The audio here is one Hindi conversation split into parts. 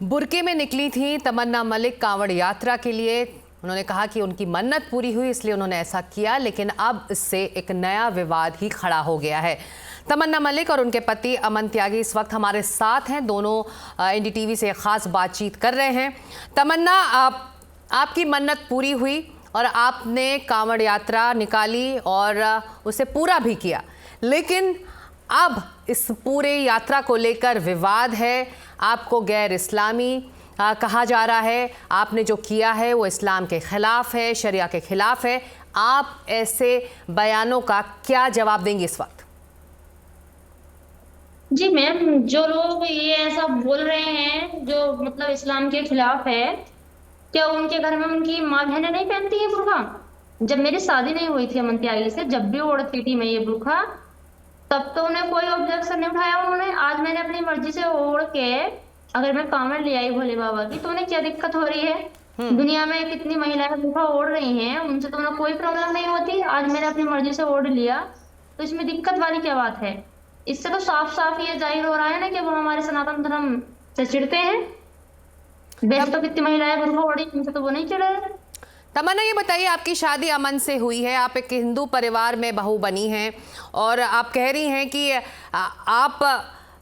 बुर्के में निकली थी तमन्ना मलिक कांवड़ यात्रा के लिए। उन्होंने कहा कि उनकी मन्नत पूरी हुई इसलिए उन्होंने ऐसा किया, लेकिन अब इससे एक नया विवाद ही खड़ा हो गया है। तमन्ना मलिक और उनके पति अमन त्यागी इस वक्त हमारे साथ हैं। दोनों एनडीटीवी से खास बातचीत कर रहे हैं। तमन्ना, आपकी मन्नत पूरी हुई और आपने कांवड़ यात्रा निकाली और उसे पूरा भी किया, लेकिन अब इस पूरे यात्रा को लेकर विवाद है। आपको गैर इस्लामी कहा जा रहा है। आपने जो किया है वो इस्लाम के खिलाफ है, शरिया के खिलाफ है। आप ऐसे बयानों का क्या जवाब देंगे इस वक्त? जी मैम, जो लोग ये ऐसा बोल रहे हैं जो मतलब इस्लाम के खिलाफ है, क्या उनके घर में उनकी माँ बहनें नहीं पहनती है बुर्का? जब मेरी शादी नहीं हुई थी अमन त्यागी से, जब भी ओढ़ती थी मैं ये बुर्का, तब तो उन्हें कोई ऑब्जेक्शन नहीं उठाया उन्होंने। आज मैंने अपनी मर्जी से ओढ़ के अगर मैं कांवड़ ले आई भोले बाबा की, तो उन्हें क्या दिक्कत हो रही है? दुनिया में कितनी महिलाएं बुर्का ओढ़ रही हैं, उनसे तो उन्हें कोई प्रॉब्लम नहीं होती। आज मैंने अपनी मर्जी से ओढ़ लिया, तो इसमें दिक्कत वाली क्या बात है? इससे तो साफ साफ ये जाहिर हो रहा है ना कि वो हमारे सनातन धर्म से चिढ़ते हैं। वैसे तब तो कितनी महिलाएं बुर्का ओढ़ी, उनसे तो वो नहीं चिढ़ रहे। तमन्ना, ये बताइए, आपकी शादी अमन से हुई है, आप एक हिंदू परिवार में बहू बनी हैं और आप कह रही हैं कि आप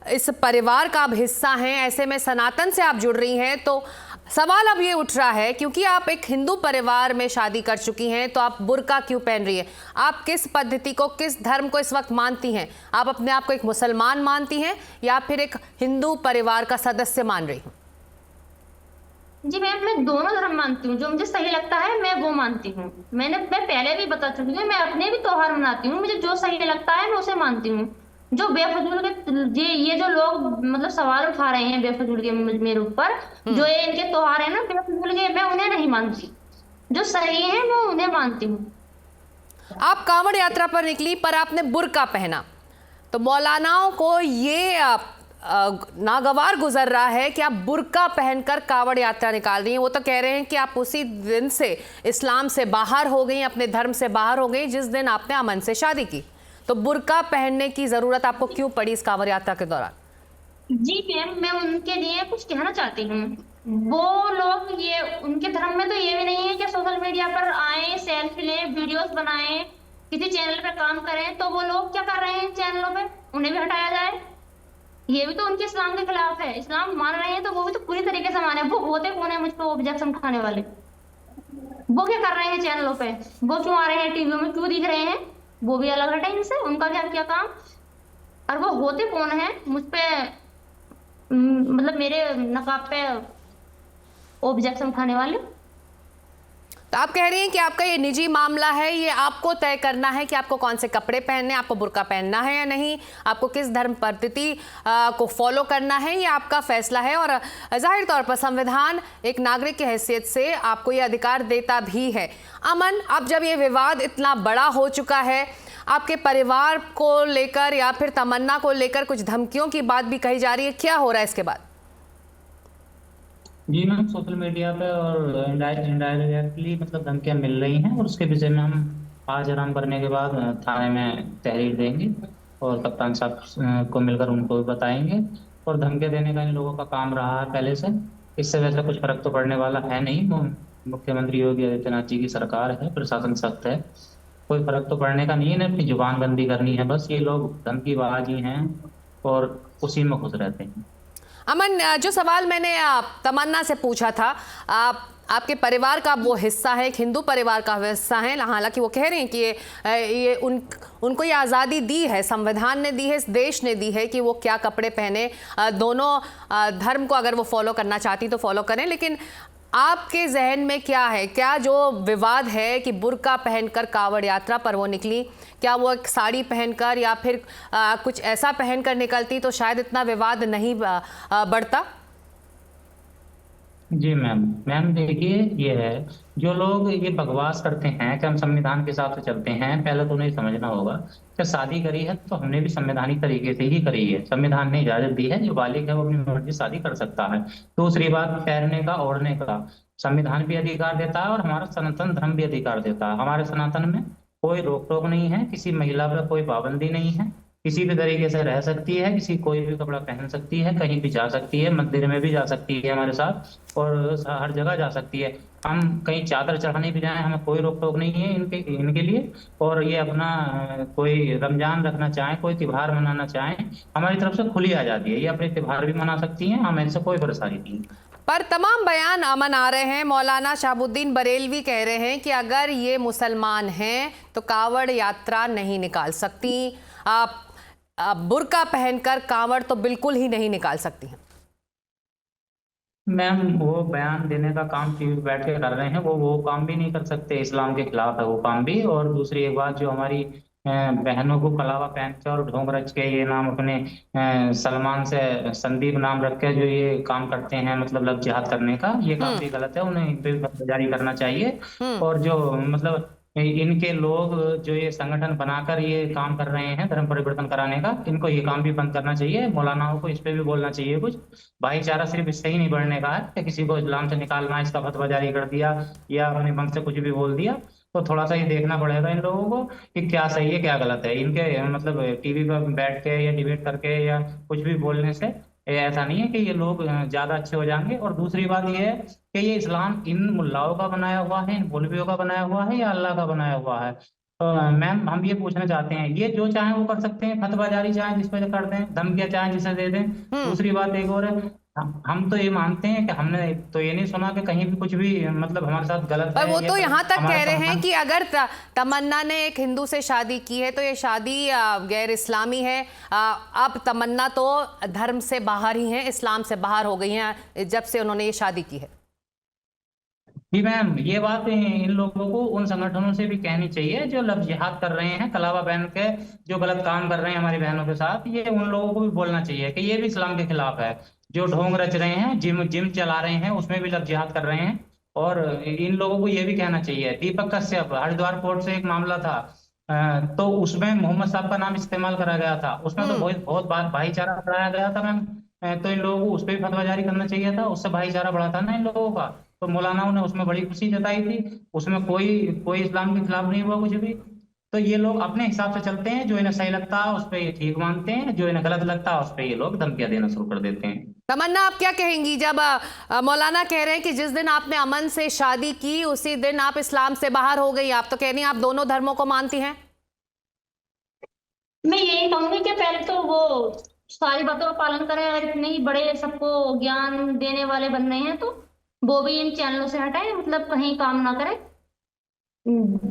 इस परिवार का अब हिस्सा हैं, ऐसे में सनातन से आप जुड़ रही हैं। तो सवाल अब ये उठ रहा है, क्योंकि आप एक हिंदू परिवार में शादी कर चुकी हैं, तो आप बुर्का क्यों पहन रही हैं? आप किस पद्धति को, किस धर्म को इस वक्त मानती हैं? आप अपने आप को एक मुसलमान मानती हैं या फिर एक हिंदू परिवार का सदस्य मान रही हैं? जी मैं दोनों धर्म मानती हूँ। जो मुझे सही लगता है मैं वो मानती हूँ। मैं पहले भी बता चुकी हूँ, मैं अपने भी त्योहार मनाती हूँ। मुझे जो सही लगता है मैं उसे मानती हूँ। जो बेफजूल के ये जो लोग मतलब सवाल उठा रहे हैं बेफजूल के मेरे ऊपर, जो ये इनके त्योहार है ना बेफजूल के, मैं उन्हें नहीं मानती। जो सही है मैं उन्हें मानती हूँ। आप कांवड़ यात्रा पर निकली पर आपने बुर्का पहना, तो मौलानाओं को ये नागवार गुजर रहा है कि आप बुर्का पहनकर कांवड़ यात्रा निकाल रही हैं। वो तो कह रहे हैं कि आप उसी दिन से इस्लाम से बाहर हो गई, अपने धर्म से बाहर हो गई जिस दिन आपने अमन से शादी की। तो बुर्का पहनने की जरूरत आपको क्यों पड़ी इस कांवड़ यात्रा के दौरान? जी मैम, मैं उनके लिए कुछ कहना चाहती हूँ। वो लोग ये उनके धर्म में तो ये भी नहीं है कि सोशल मीडिया पर आए, सेल्फी लें, वीडियोस बनाएं, किसी चैनल पे काम करें। तो वो लोग क्या कर रहे हैं चैनलों पे? उन्हें भी हटाया जाए। ये भी तो उनके इस्लाम के खिलाफ है। इस्लाम मान रहे हैं तो वो भी तो पूरी तरीके से माने। वो होते कौन है मुझ पर ऑब्जेक्शन उठाने वाले? वो क्या कर रहे हैं चैनलों पे? वो क्यों आ रहे हैं टीवियों में, क्यों दिख रहे हैं? वो भी अलग हटे इनसे, उनका क्या क्या काम? और वो होते कौन है मुझ पे मतलब मेरे नकाब पे ऑब्जेक्शन उठाने वाले? तो आप कह रही हैं कि आपका ये निजी मामला है, ये आपको तय करना है कि आपको कौन से कपड़े पहनने, आपको बुर्का पहनना है या नहीं, आपको किस धर्म पद्धति को फॉलो करना है, ये आपका फैसला है। और जाहिर तौर पर संविधान एक नागरिक की हैसियत से आपको ये अधिकार देता भी है। अमन, अब जब ये विवाद इतना बड़ा हो चुका है, आपके परिवार को लेकर या फिर तमन्ना को लेकर कुछ धमकियों की बात भी कही जा रही है, क्या हो रहा है इसके बाद? जी मैम, सोशल मीडिया पे और इनडायरेक्टली मतलब धमकियां मिल रही हैं, और उसके विषय में हम आज आराम करने के बाद थाने में तहरीर देंगे और कप्तान साहब को मिलकर उनको भी बताएंगे। और धमकियां देने का इन लोगों का काम रहा है पहले से। इससे वैसे कुछ फर्क तो पड़ने वाला है नहीं। मुख्यमंत्री योगी आदित्यनाथ जी की सरकार है, प्रशासन सख्त है, कोई फर्क तो पड़ने का नहीं है। इन्हें अपनी जुबान बंदी करनी है बस। ये लोग धमकीबाज ही हैं और उसी में खुश रहते हैं। अमन, जो सवाल मैंने तमन्ना से पूछा था, आपके परिवार का वो हिस्सा है, एक हिंदू परिवार का हिस्सा है, हालांकि वो कह रहे हैं कि ये उनको ये आज़ादी दी है, संविधान ने दी है, इस देश ने दी है कि वो क्या कपड़े पहने, दोनों धर्म को अगर वो फॉलो करना चाहती तो फॉलो करें। लेकिन आपके जहन में क्या है, क्या जो विवाद है कि बुर्का पहनकर कांवड़ यात्रा पर वो निकली, क्या वो एक साड़ी पहनकर या फिर कुछ ऐसा पहनकर निकलती तो शायद इतना विवाद नहीं बढ़ता? जी मैम, देखिए, ये है, जो लोग ये बकवास करते हैं कि हम संविधान के हिसाब से चलते हैं, पहले तो उन्हें समझना होगा कि शादी करी है तो हमने भी संवैधानिक तरीके से ही करी है। संविधान ने इजाजत दी है, जो बालिग है वो अपनी मर्जी से शादी कर सकता है। दूसरी बात, पहनने का, ओढ़ने का संविधान भी अधिकार देता है और हमारा सनातन धर्म भी अधिकार देता है। हमारे सनातन में कोई रोक टोक नहीं है, किसी महिला पर कोई पाबंदी नहीं है, किसी भी तरीके से रह सकती है, किसी कोई भी कपड़ा पहन सकती है, कहीं भी जा सकती है, मंदिर में भी जा सकती है हमारे साथ, और हर जगह जा सकती है। हम कहीं चादर चढ़ाने भी जाएं, हमें कोई रोक टोक नहीं है इनके इनके लिए। और ये अपना कोई रमजान रखना चाहें, कोई त्योहार मनाना चाहें, हमारी तरफ से खुली आजादी है। ये अपने त्योहार भी मना सकती हैं, हमें इससे कोई परेशानी नहीं है। पर तमाम बयान अमन आ रहे हैं। मौलाना शहाबुद्दीन बरेलवी कह रहे हैं कि अगर ये मुसलमान हैं तो कावड़ यात्रा नहीं निकाल सकती। आप बुर्का पहनकर कावड़ तो बिल्कुल ही नहीं निकाल सकती हैं। मैम, वो बयान देने का काम टीवी पे बैठ के कर रहे हैं, वो काम भी नहीं कर सकते, इस्लाम के खिलाफ है वो काम भी। और दूसरी एक बात, जो हमारी बहनों को कलावा पहन के और ढोंग रच के ये नाम अपने सलमान से संदीप नाम रख के जो ये काम करते हैं, मतलब लव जिहाद करने का, ये काम भी गलत है। उन्हें इन पे भी फतवा जारी करना चाहिए। और जो मतलब इनके लोग जो ये संगठन बनाकर ये काम कर रहे हैं धर्म परिवर्तन कराने का, इनको ये काम भी बंद करना चाहिए। मौलानाओं को इस पे भी बोलना चाहिए कुछ। भाईचारा सिर्फ इससे ही नहीं बढ़ने का है कि किसी को इस्लाम से निकालना, इसका फतवा जारी कर दिया या अपने मन से कुछ भी बोल दिया। तो थोड़ा सा ये देखना पड़ेगा इन लोगों को कि क्या सही है क्या गलत है। इनके मतलब टीवी पर बैठ के या डिबेट करके या कुछ भी बोलने से ये ऐसा नहीं है कि ये लोग ज्यादा अच्छे हो जाएंगे। और दूसरी बात ये है कि ये इस्लाम इन मुल्लाओं का बनाया हुआ है, इन मौलवियों का बनाया हुआ है, या अल्लाह का बनाया हुआ है। तो मैम, हम ये पूछना चाहते हैं, ये जो चाहे वो कर सकते हैं, फतवा जारी चाहे जिस पे कर दें, धमकियां चाहे जिसे दे दें। दूसरी बात एक और है, हम तो ये मानते हैं कि हमने तो ये नहीं सुना कि कहीं भी कुछ भी मतलब हमारे साथ गलत पर है। वो तो यहाँ तक हमारा कह रहे हैं सम्मान। कि अगर तमन्ना ने एक हिंदू से शादी की है तो ये शादी गैर इस्लामी है। अब तमन्ना तो धर्म से बाहर ही हैं, इस्लाम से बाहर हो गई हैं जब से उन्होंने ये शादी की है। जी मैम, ये बात इन लोगों को उन संगठनों से भी कहनी चाहिए जो लव जिहाद कर रहे हैं, कलावा पहन के जो गलत काम कर रहे हैं हमारी बहनों के साथ। ये उन लोगों को भी बोलना चाहिए कि ये भी इस्लाम के खिलाफ है। जो ढोंग रच रहे हैं, जिम जिम चला रहे हैं, उसमें भी लव जिहाद कर रहे हैं। और इन लोगों को ये भी कहना चाहिए। दीपक कश्यप, हरिद्वार पोर्ट से एक मामला था, तो उसमें मोहम्मद साहब का नाम इस्तेमाल करा गया था, उसमें तो बहुत बहुत भाईचारा कराया गया था मैम। तो इन लोगों को उस पर भी फतवा जारी करना चाहिए था, उससे भाईचारा बढ़ा था ना इन लोगों का। तो मौलानाओं ने उसमें बड़ी खुशी जताई थी, उसमें कोई कोई इस्लाम के खिलाफ नहीं हुआ कुछ भी। तो ये लोग अपने हिसाब से चलते हैं, जो इन्हें सही लगता है उस पर ये ठीक मानते हैं, जो इन्हें गलत लगता है उस पर ये लोग धमकियां देना शुरू कर देते हैं। तमन्ना, आप क्या कहेंगी जब मौलाना कह रहे हैं कि जिस दिन आपने अमन से शादी की उसी दिन आप इस्लाम से बाहर हो गई? आप तो कह रही हैं आप दोनों धर्मों को मानती हैं। मैं यही कहूंगी कि पहले तो वो सारी बातों का पालन करें, और इतने ही बड़े सबको ज्ञान देने वाले बन रहे हैं तो वो भी इन चैनलों से हटाए, मतलब कहीं काम ना करें।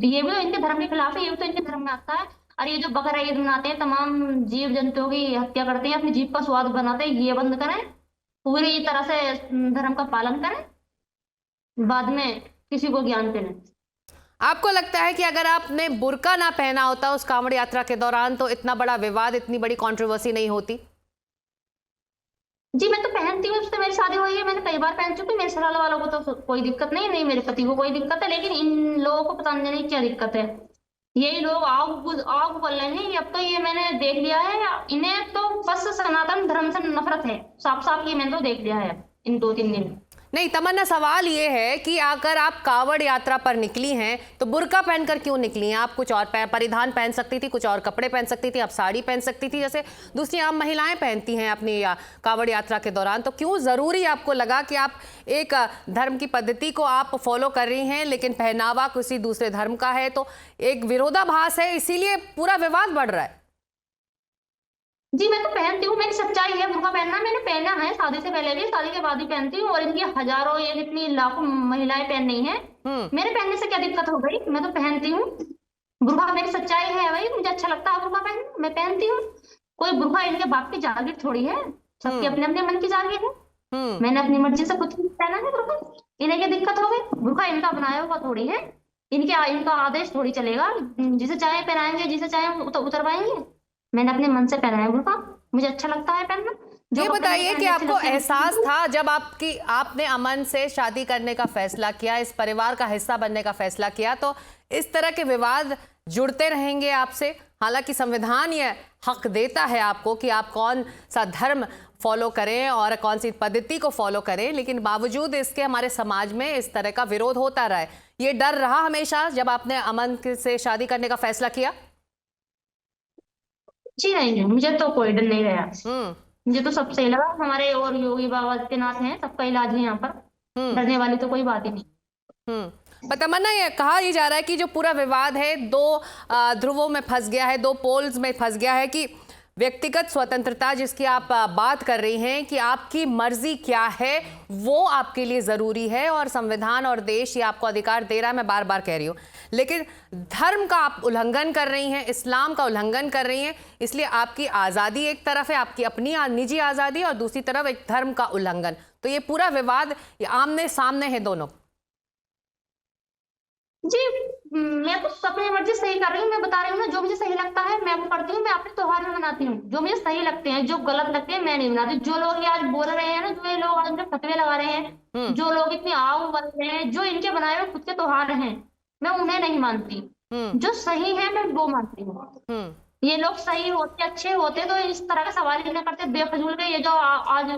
ये भी तो इनके धर्म के खिलाफ है, ये भी तो इनके धर्म में आता है। और ये जो बकरा ईद मनाते हैं, तमाम जीव जंतुओं की हत्या करते हैं, अपनी जीभ का स्वाद बनाते हैं, ये बंद करें। पूरी तरह से धर्म का पालन करें, बाद में किसी को ज्ञान दें। आपको लगता है कि अगर आपने बुर्का ना पहना होता उस कांवड़ यात्रा के दौरान तो इतना बड़ा विवाद, इतनी बड़ी कंट्रोवर्सी नहीं होती? जी मैं तो पहनती हूँ, उससे मेरी शादी हुई है, मैंने कई बार पहन चुकी हूँ। मेरे ससुराल वालों को तो कोई दिक्कत नहीं, नहीं मेरे पति को कोई दिक्कत है, लेकिन इन लोगों को पता नहीं क्या दिक्कत है। यही लोग आग बोल रहे हैं। अब तो ये मैंने देख लिया है, इन्हें तो बस सनातन धर्म से नफरत है, साफ साफ ये मैंने तो देख लिया है इन 2-3 दिन। नहीं तमन्ना, सवाल ये है कि अगर आप कांवड़ यात्रा पर निकली हैं तो बुर्का पहनकर क्यों निकली हैं? आप कुछ और परिधान पहन सकती थी, कुछ और कपड़े पहन सकती थी, आप साड़ी पहन सकती थी जैसे दूसरी आम महिलाएं पहनती हैं अपनी कांवड़ यात्रा के दौरान। तो क्यों ज़रूरी आपको लगा कि आप एक धर्म की पद्धति को आप फॉलो कर रही हैं लेकिन पहनावा किसी दूसरे धर्म का है? तो एक विरोधाभास है, इसीलिए पूरा विवाद बढ़ रहा है। जी मैं तो पहनती हूँ, मेरी सच्चाई है। बुर्का पहनना मैंने पहना है, शादी से पहले भी, शादी के बाद भी पहनती हूँ, और इनकी हजारों या कितनी लाखों महिलाएं पहन रही हैं। मेरे पहनने से क्या दिक्कत हो गई? मैं तो पहनती हूँ। बुर्का मेरी सच्चाई है भाई, मुझे अच्छा लगता है बुर्का पहनना, मैं पहनती हूँ। कोई बुर्का इनके बाप की जागीर थोड़ी है, सबके अपने अपने मन की जागीर है। मैंने अपनी मर्जी से कुछ पहना है बुर्का, इन्हें क्या दिक्कत हो गई? बुर्का इनका बनाया हुआ थोड़ी है, इनका आदेश थोड़ी चलेगा। जिसे चाहे पहनाएंगे, जिसे चाहे उतरवाएंगे। मैंने अपने मन से पहना है बुर्का, मुझे अच्छा लगता है पहनना। ये बताइए कि आपको एहसास था जब आपने अमन से शादी करने का फैसला किया, इस परिवार का हिस्सा बनने का फैसला किया, तो इस तरह के विवाद जुड़ते रहेंगे आपसे? हालांकि संविधान ये हक देता है आपको कि आप कौन सा धर्म फॉलो करें और कौन सी पद्धति को फॉलो करें, लेकिन बावजूद इसके हमारे समाज में इस तरह का विरोध होता रहा है। ये डर रहा हमेशा जब आपने अमन से शादी करने का फैसला किया? जी नहीं, मुझे तो कोई डर नहीं रहा। हम्म मुझे तो सब सही लगा। हमारे और योगी बाबा आदित्यनाथ हैं, सबका इलाज है यहाँ पर। हम्म डरने वाली तो कोई बात ही नहीं। पर तमन्ना, ये कहा ही जा रहा है कि जो पूरा विवाद है दो ध्रुवों में फंस गया है, दो पोल्स में फंस गया है, कि व्यक्तिगत स्वतंत्रता जिसकी आप बात कर रही हैं कि आपकी मर्जी क्या है वो आपके लिए ज़रूरी है और संविधान और देश ये आपको अधिकार दे रहा है, मैं बार बार कह रही हूँ, लेकिन धर्म का आप उल्लंघन कर रही हैं, इस्लाम का उल्लंघन कर रही हैं, इसलिए आपकी आज़ादी एक तरफ है, आपकी अपनी निजी आज़ादी, और दूसरी तरफ एक धर्म का उल्लंघन। तो ये पूरा विवाद ये आमने सामने है दोनों। जी, मैं तो अपनी मर्जी सही कर रही हूँ। मैं बता रही हूँ ना, जो मुझे सही लगता है मैं वो करती हूँ। मैं अपने त्योहार में मनाती हूँ, जो मुझे सही लगते हैं। जो गलत लगते हैं मैं नहीं मनाती। जो लोग ये आज बोल रहे हैं ना, जो ये लोग आज मुझे फतवे लगा रहे हैं, जो लोग इतनी आओ बल रहे हैं, जो इनके बनाए हुए खुद के त्योहार हैं, मैं उन्हें नहीं मानती। जो सही है मैं वो मानती हूँ। ये लोग सही होते, अच्छे होते तो इस तरह का सवाल ही ना करते बेफजूल के। ये जो आज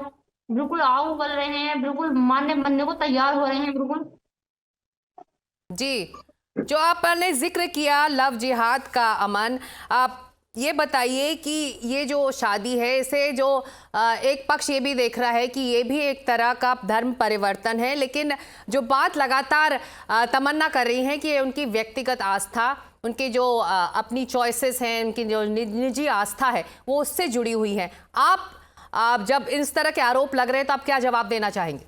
बिल्कुल आओ बल रहे हैं, बिल्कुल मानने को तैयार हो रहे हैं, बिल्कुल। जी, जो आपने जिक्र किया लव जिहाद का, अमन, आप ये बताइए कि ये जो शादी है इसे जो एक पक्ष ये भी देख रहा है कि ये भी एक तरह का धर्म परिवर्तन है, लेकिन जो बात लगातार तमन्ना कर रही हैं कि ये उनकी व्यक्तिगत आस्था, उनकी जो अपनी चॉइसेस हैं, उनकी जो निजी आस्था है वो उससे जुड़ी हुई है। आप जब इस तरह के आरोप लग रहे हैं तो आप क्या जवाब देना चाहेंगे?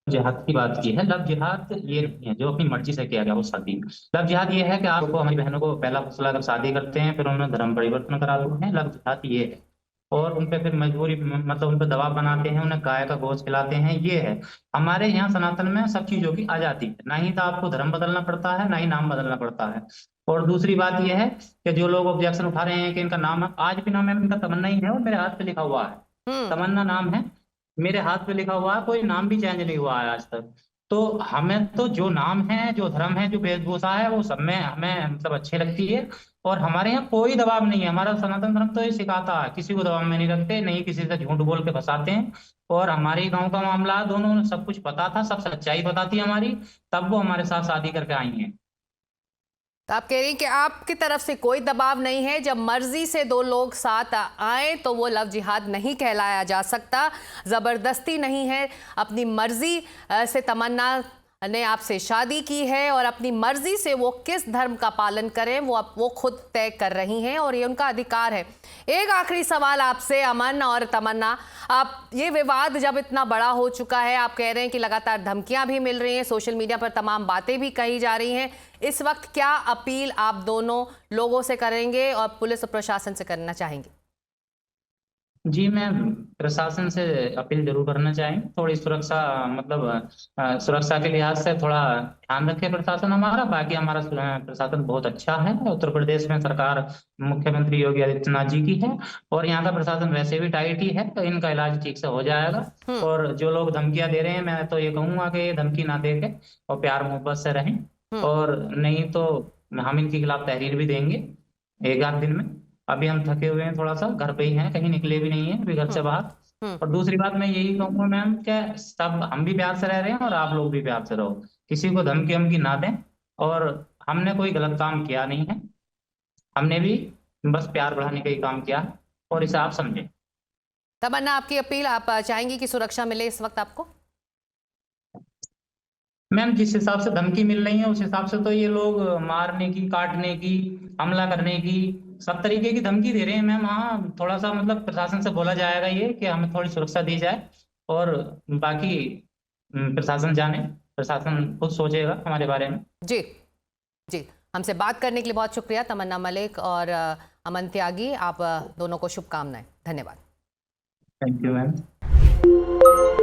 जिहाद की बात की है। लव जिहाद ये नहीं है जो अपनी मर्जी से किया गया वो शादी। लव जिहाद ये है कि आपको हमारी बहनों को पहला फैसला अगर शादी करते हैं फिर उन्हें धर्म परिवर्तन करा देते हैं, लव जिहाद ये है। और उन पे फिर मजबूरी मतलब उन पे दबाव बनाते हैं, उन्हें गाय का गोश्त खिलाते हैं, ये है। हमारे यहाँ सनातन में सब चीजों की आजादी है, ना ही तो आपको धर्म बदलना पड़ता है ना ही नाम बदलना पड़ता है। और दूसरी बात यह है कि जो लोग ऑब्जेक्शन उठा रहे हैं कि इनका नाम आज भी नाम है इनका तमन्ना ही है और मेरे हाथ पे लिखा हुआ है, तमन्ना नाम है, मेरे हाथ पे लिखा हुआ है, कोई नाम भी चेंज नहीं हुआ है आज तक। तो हमें तो जो नाम है, जो धर्म है, जो वेशभूषा है वो सब में हमें मतलब अच्छी लगती है। और हमारे यहाँ कोई दबाव नहीं है। हमारा सनातन धर्म तो ये सिखाता है किसी को दबाव में नहीं रखते, नहीं किसी से झूठ बोल के फंसाते हैं। और हमारे गांव का मामला दोनों ने सब कुछ पता था, सब सच्चाई बताती है हमारी, तब वो हमारे साथ शादी करके आई हैं। तो आप कह रही हैं कि आपकी तरफ से कोई दबाव नहीं है, जब मर्जी से दो लोग साथ आए तो वो लव जिहाद नहीं कहलाया जा सकता, ज़बरदस्ती नहीं है। अपनी मर्जी से तमन्ना ने आपसे शादी की है और अपनी मर्जी से वो किस धर्म का पालन करें वो खुद तय कर रही हैं और ये उनका अधिकार है। एक आखिरी सवाल आपसे अमन और तमन्ना, आप ये विवाद जब इतना बड़ा हो चुका है, आप कह रहे हैं कि लगातार धमकियां भी मिल रही हैं, सोशल मीडिया पर तमाम बातें भी कही जा रही हैं, इस वक्त क्या अपील आप दोनों लोगों से करेंगे और पुलिस और प्रशासन से करना चाहेंगे? जी, मैं प्रशासन से अपील जरूर करना चाहेंगे, थोड़ी सुरक्षा मतलब सुरक्षा के लिहाज से थोड़ा ध्यान रखे प्रशासन हमारा। बाकी हमारा प्रशासन बहुत अच्छा है। उत्तर प्रदेश में सरकार मुख्यमंत्री योगी आदित्यनाथ जी की है और यहाँ का प्रशासन वैसे भी टाइट ही है, तो इनका इलाज ठीक से हो जाएगा। और जो लोग धमकियां दे रहे हैं, मैं तो ये कहूंगा कि ये धमकी ना दे के और प्यार मोहब्बत से रहें, और नहीं तो हम इनके खिलाफ तहरीर भी देंगे एक आध दिन में। अभी हम थके हुए हैं, थोड़ा सा घर पे ही हैं, कहीं निकले भी नहीं है अभी घर से बाहर। और दूसरी बात मैं यही कहूंगा मैम कि सब हम भी प्यार से रह रहे हैं और आप लोग भी प्यार से रहो, किसी को धमकी हमकी ना दें। और हमने कोई गलत काम किया नहीं है, हमने भी बस प्यार बढ़ाने का ही काम किया है, और इसे आप समझें। तमन्ना, आपकी अपील, आप चाहेंगी कि सुरक्षा मिले इस वक्त आपको? मैम जिस हिसाब से धमकी मिल रही है उस हिसाब से तो ये लोग मारने की, काटने की, हमला करने की, सब तरीके की धमकी दे रहे हैं मैम। हाँ, थोड़ा सा मतलब प्रशासन से बोला जाएगा ये कि हमें थोड़ी सुरक्षा दी जाए, और बाकी प्रशासन जाने, प्रशासन खुद सोचेगा हमारे बारे में। जी जी, हमसे बात करने के लिए बहुत शुक्रिया तमन्ना मलिक और अमन त्यागी, आप दोनों को शुभकामनाएं। धन्यवाद। Thank you ma'am.